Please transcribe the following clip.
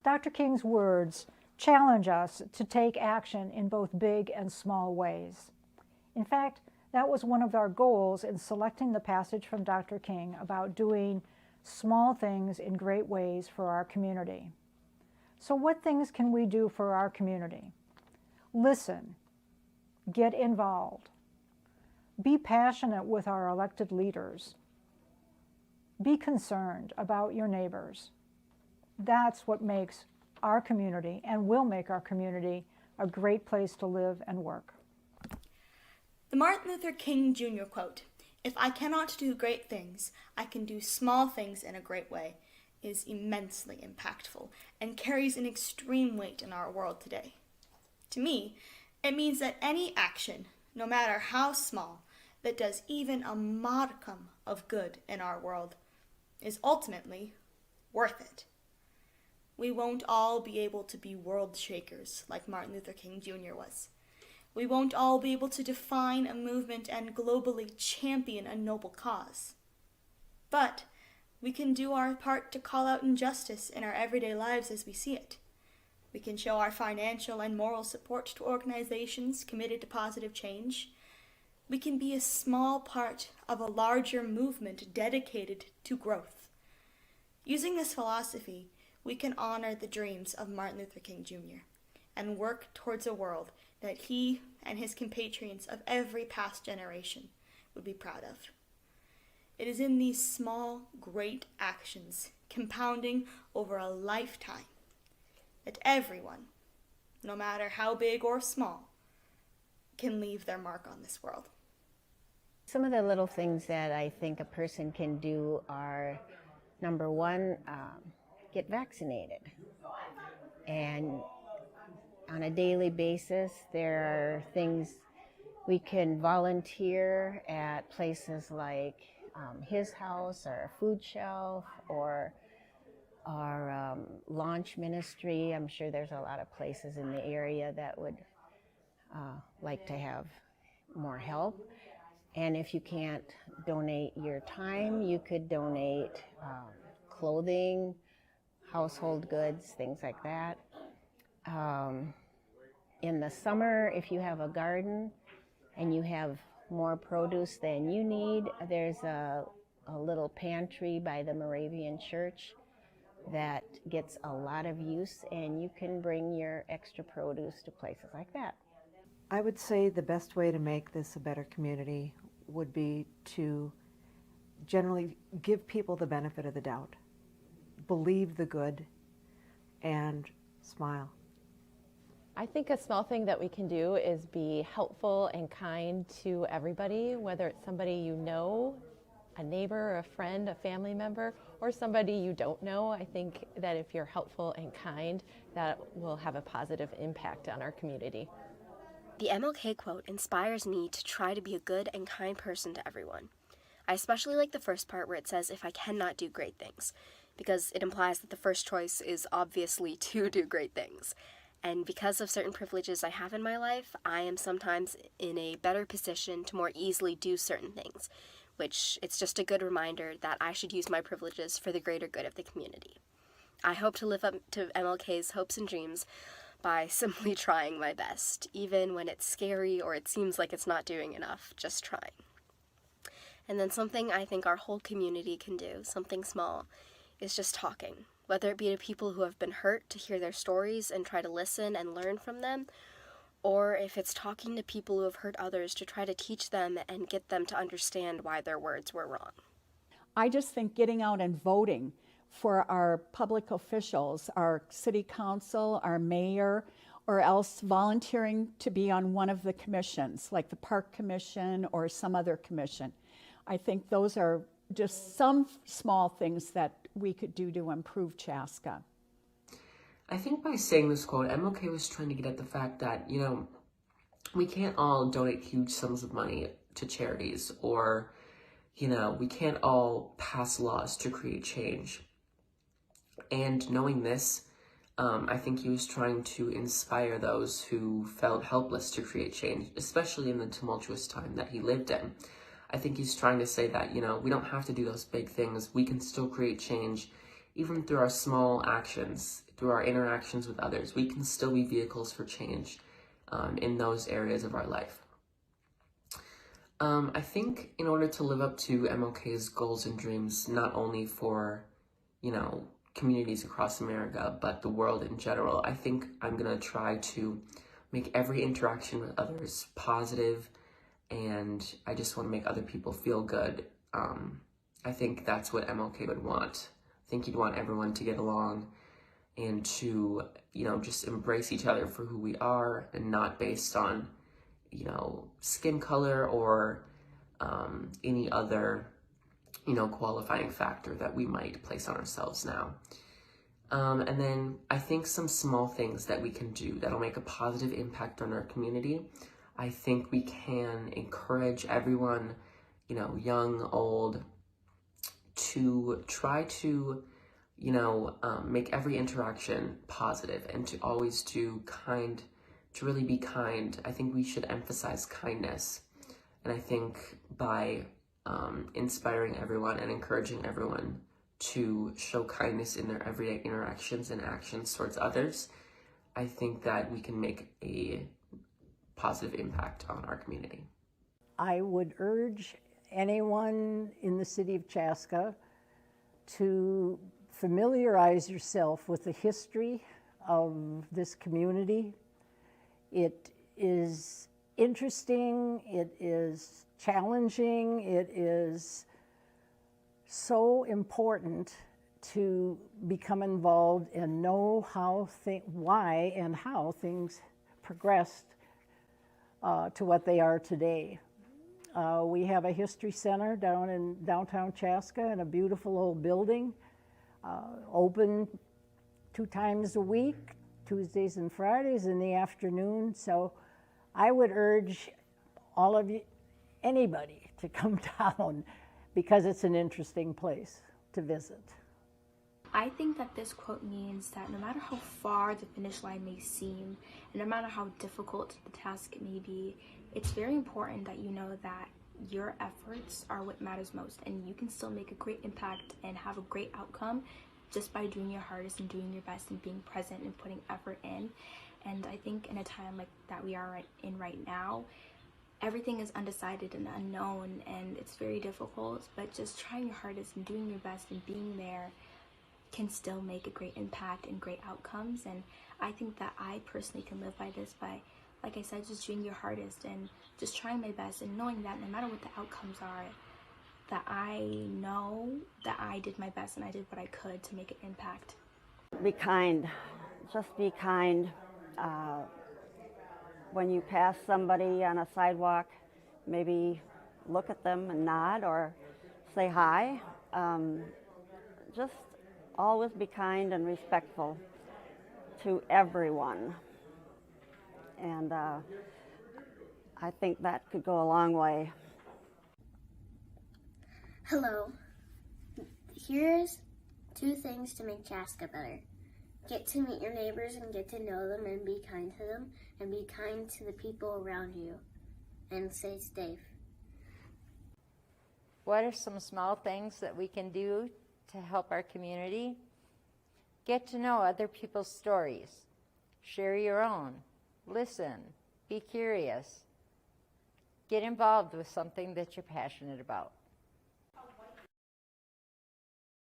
Dr. King's words challenge us to take action in both big and small ways. In fact, that was one of our goals in selecting the passage from Dr. King about doing small things in great ways for our community. So what things can we do for our community? Listen, get involved, be passionate with our elected leaders, be concerned about your neighbors. That's what makes our community and will make our community a great place to live and work. The Martin Luther King Jr. quote, "If I cannot do great things, I can do small things in a great way," is immensely impactful and carries an extreme weight in our world today. To me, it means that any action, no matter how small, that does even a modicum of good in our world is ultimately worth it. We won't all be able to be world shakers like Martin Luther King Jr. was. We won't all be able to define a movement and globally champion a noble cause. But we can do our part to call out injustice in our everyday lives as we see it. We can show our financial and moral support to organizations committed to positive change. We can be a small part of a larger movement dedicated to growth. Using this philosophy, we can honor the dreams of Martin Luther King Jr. and work towards a world that he and his compatriots of every past generation would be proud of. It is in these small, great actions, compounding over a lifetime, that everyone, no matter how big or small, can leave their mark on this world. Some of the little things that I think a person can do are, number one, get vaccinated. And on a daily basis, there are things we can volunteer at places like his house or a food shelf or our launch ministry. I'm sure there's a lot of places in the area that would like to have more help. And if you can't donate your time, you could donate clothing, household goods, things like that. In the summer, if you have a garden and you have more produce than you need, there's a little pantry by the Moravian Church that gets a lot of use, and you can bring your extra produce to places like that. I would say the best way to make this a better community would be to generally give people the benefit of the doubt, believe the good, and smile. I think a small thing that we can do is be helpful and kind to everybody, whether it's somebody you know, a neighbor, a friend, a family member, or somebody you don't know. I think that if you're helpful and kind, that will have a positive impact on our community. The MLK quote inspires me to try to be a good and kind person to everyone. I especially like the first part where it says, "If I cannot do great things," because it implies that the first choice is obviously to do great things. And because of certain privileges I have in my life, I am sometimes in a better position to more easily do certain things, which it's just a good reminder that I should use my privileges for the greater good of the community. I hope to live up to MLK's hopes and dreams by simply trying my best, even when it's scary or it seems like it's not doing enough, just trying. And then something I think our whole community can do, something small, is just talking. Whether it be to people who have been hurt to hear their stories and try to listen and learn from them, or if it's talking to people who have hurt others to try to teach them and get them to understand why their words were wrong. I just think getting out and voting for our public officials, our city council, our mayor, or else volunteering to be on one of the commissions, like the Park Commission or some other commission. I think those are just some small things that we could do to improve Chaska. I think by saying this quote, MLK was trying to get at the fact that, we can't all donate huge sums of money to charities, or, we can't all pass laws to create change. And knowing this, I think he was trying to inspire those who felt helpless to create change, especially in the tumultuous time that he lived in. I think he's trying to say that, we don't have to do those big things. We can still create change, even through our small actions. through our interactions with others, we can still be vehicles for change in those areas of our life. I think in order to live up to MLK's goals and dreams, not only for, communities across America, but the world in general, I think I'm going to try to make every interaction with others positive, and I just want to make other people feel good. I think that's what MLK would want. I think he'd want everyone to get along and to, just embrace each other for who we are and not based on, skin color or any other, qualifying factor that we might place on ourselves now. And then I think some small things that we can do that'll make a positive impact on our community. I think we can encourage everyone, young, old, to try to, make every interaction positive and to always to really be kind. I think we should emphasize kindness. And I think by inspiring everyone and encouraging everyone to show kindness in their everyday interactions and actions towards others, I think that we can make a positive impact on our community. I would urge anyone in the city of Chaska to familiarize yourself with the history of this community. It is interesting, it is challenging, it is so important to become involved and know why and how things progressed to what they are today. We have a history center down in downtown Chaska in a beautiful old building, open 2 times a week, Tuesdays and Fridays in the afternoon. So I would urge all of you, anybody, to come down because it's an interesting place to visit. I think that this quote means that no matter how far the finish line may seem, and no matter how difficult the task may be, it's very important that you know that your efforts are what matters most, and you can still make a great impact and have a great outcome just by doing your hardest and doing your best and being present and putting effort in. And I think in a time like that we are in right now, everything is undecided and unknown, and it's very difficult, but just trying your hardest and doing your best and being there can still make a great impact and great outcomes. And I think that I personally can live by this by, like I said, just doing your hardest and just trying my best and knowing that no matter what the outcomes are, that I know that I did my best and I did what I could to make an impact. Be kind. Just be kind. When you pass somebody on a sidewalk, maybe look at them and nod or say hi. Just always be kind and respectful to everyone. And I think that could go a long way. Hello. Here's 2 things to make Chaska better. Get to meet your neighbors and get to know them and be kind to them, and be kind to the people around you, and stay safe. What are some small things that we can do to help our community? Get to know other people's stories. Share your own. Listen. Be curious. Get involved with something that you're passionate about.